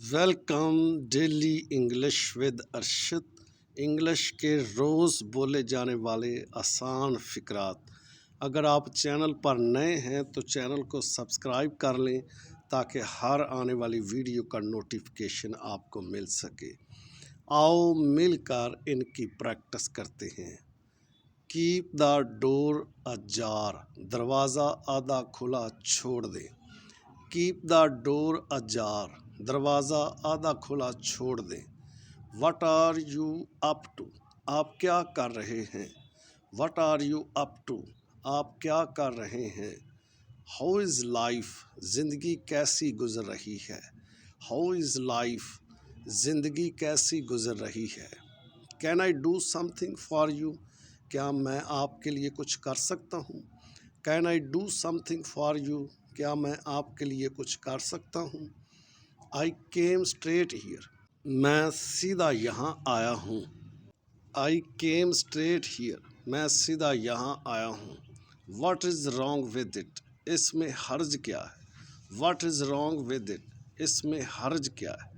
Welcome daily English with Arshad. English के रोज़ बोले जाने वाले आसान फ़िक्रात। अगर आप चैनल पर नए हैं तो चैनल को सब्सक्राइब कर लें ताकि हर आने वाली वीडियो का नोटिफिकेशन आपको मिल सके। आओ मिलकर इनकी प्रैक्टिस करते हैं। कीप द डोर अजार, दरवाज़ा आधा खुला छोड़ दें। कीप द डोर अजार, दरवाज़ा आधा खुला छोड़ दें। What are you up to, आप क्या कर रहे हैं। What are you up to, आप क्या कर रहे हैं। हाउ इज़ लाइफ, ज़िंदगी कैसी गुजर रही है। हाउ इज़ लाइफ, ज़िंदगी कैसी गुजर रही है। Can I do something for you, क्या मैं आपके लिए कुछ कर सकता हूँ। Can I do something for you, क्या मैं आपके लिए कुछ कर सकता हूँ। आई केम स्ट्रेट हीयर, मैं सीधा यहाँ आया हूँ। आई केम स्ट्रेट हीयर, मैं सीधा यहाँ आया हूँ। What is wrong with it, इसमें हर्ज क्या है। What is wrong with it, इसमें हर्ज क्या है।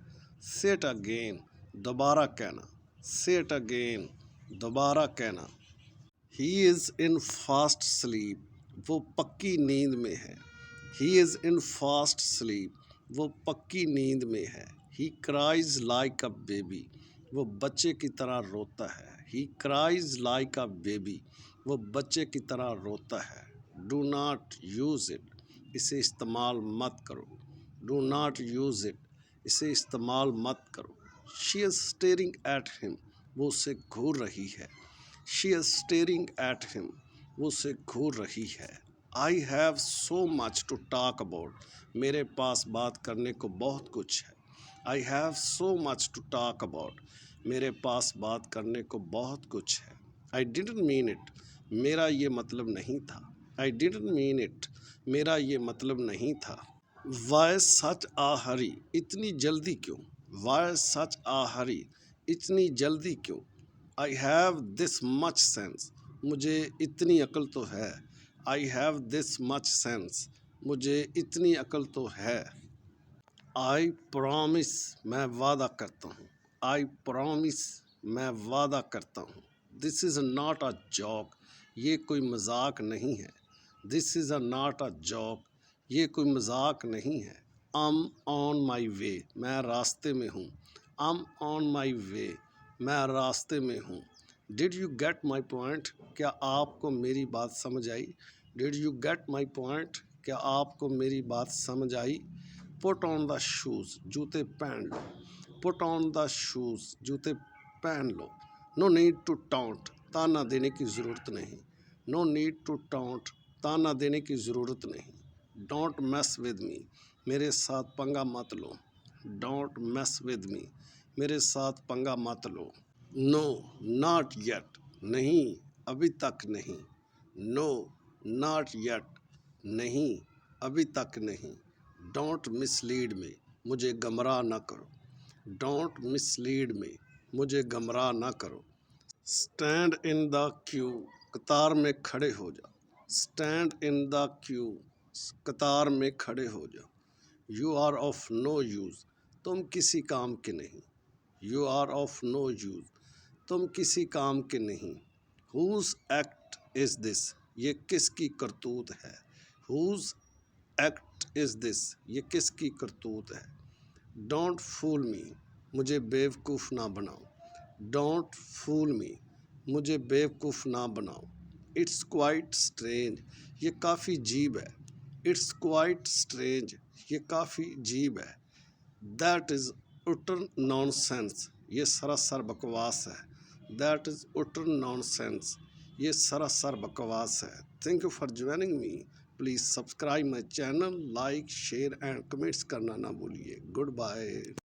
से इट अगेन, दोबारा कहना। से इट अगेन, दोबारा कहना। He is in fast sleep, वो पक्की नींद में है। He is in fast sleep, वो पक्की नींद में है। ही क्राइज लाइक अ बेबी, वो बच्चे की तरह रोता है। ही क्राइज लाइक अ बेबी, वो बच्चे की तरह रोता है। डू नॉट यूज़ इट, इसे इस्तेमाल मत करो। डू नॉट यूज़ इट, इसे इस्तेमाल मत करो। She is staring at him, वो उसे घूर रही है। She is staring at him, वो उसे घूर रही है। I have so much to talk about, मेरे पास बात करने को बहुत कुछ है। I have so much to talk about, मेरे पास बात करने को बहुत कुछ है। आई डिडंट मीन इट, मेरा ये मतलब नहीं था। आई डिडंट मीन इट, मेरा ये मतलब नहीं था। वाई सच आ हरी, इतनी जल्दी क्यों। वाई सच आ हरी, इतनी जल्दी क्यों। I have this much sense, मुझे इतनी अकल तो है। I have this much sense, मुझे इतनी अकल तो है। आई प्रॉमिस, मैं वादा करता हूँ। आई प्रॉमिस, मैं वादा करता हूँ। This is not a joke, ये कोई मजाक नहीं है। This is a not a joke, ये कोई मजाक नहीं है। I'm ऑन माई वे, मैं रास्ते में हूँ। I'm ऑन माई वे, मैं रास्ते में हूँ। Did you get my point, क्या आपको मेरी बात समझ आई। Did you get my point, क्या आपको मेरी बात समझ आई। पुट ऑन द शूज़, जूते पहन लो। पुट ऑन द शूज़, जूते पहन लो। नो नीड टू टाउंट, ताना देने की ज़रूरत नहीं। नो नीड टू टाउंट, ताना देने की ज़रूरत नहीं। डोंट मैस विद मी, मेरे साथ पंगा मत लो। डोंट मैस विद मी, मेरे साथ पंगा मत लो। नो नॉट येट, नहीं अभी तक नहीं। नो नॉट येट, नहीं अभी तक नहीं। डोंट मिसलीड मी, मुझे गमराह न करो। डोंट मिसलीड मी, मुझे गमराह न करो। स्टैंड इन द क्यू, कतार में खड़े हो जाओ। स्टैंड इन द क्यू, कतार में खड़े हो जाओ। You are of no use, तुम किसी काम के नहीं। You are of no use, तुम किसी काम के नहीं। हुज़ एक्ट इज़ दिस, ये किसकी करतूत है। हुज़ एक्ट इज़ दिस, ये किसकी करतूत है। डोंट फूल मी, मुझे बेवकूफ़ ना बनाओ। डोंट फूल मी, मुझे बेवकूफ़ ना बनाओ। इट्स क्वाइट स्ट्रेंज, ये काफ़ी अजीब है। इट्स क्वाइट स्ट्रेंज, ये काफ़ी अजीब है। दैट इज़ उटर नॉनसेंस, ये सरासर बकवास है। दैट इज़ उटर नॉनसेंस, ये सरासर बकवास है। Thank you for joining me. Please subscribe my channel, like share and comments करना ना भूलिए। Good bye.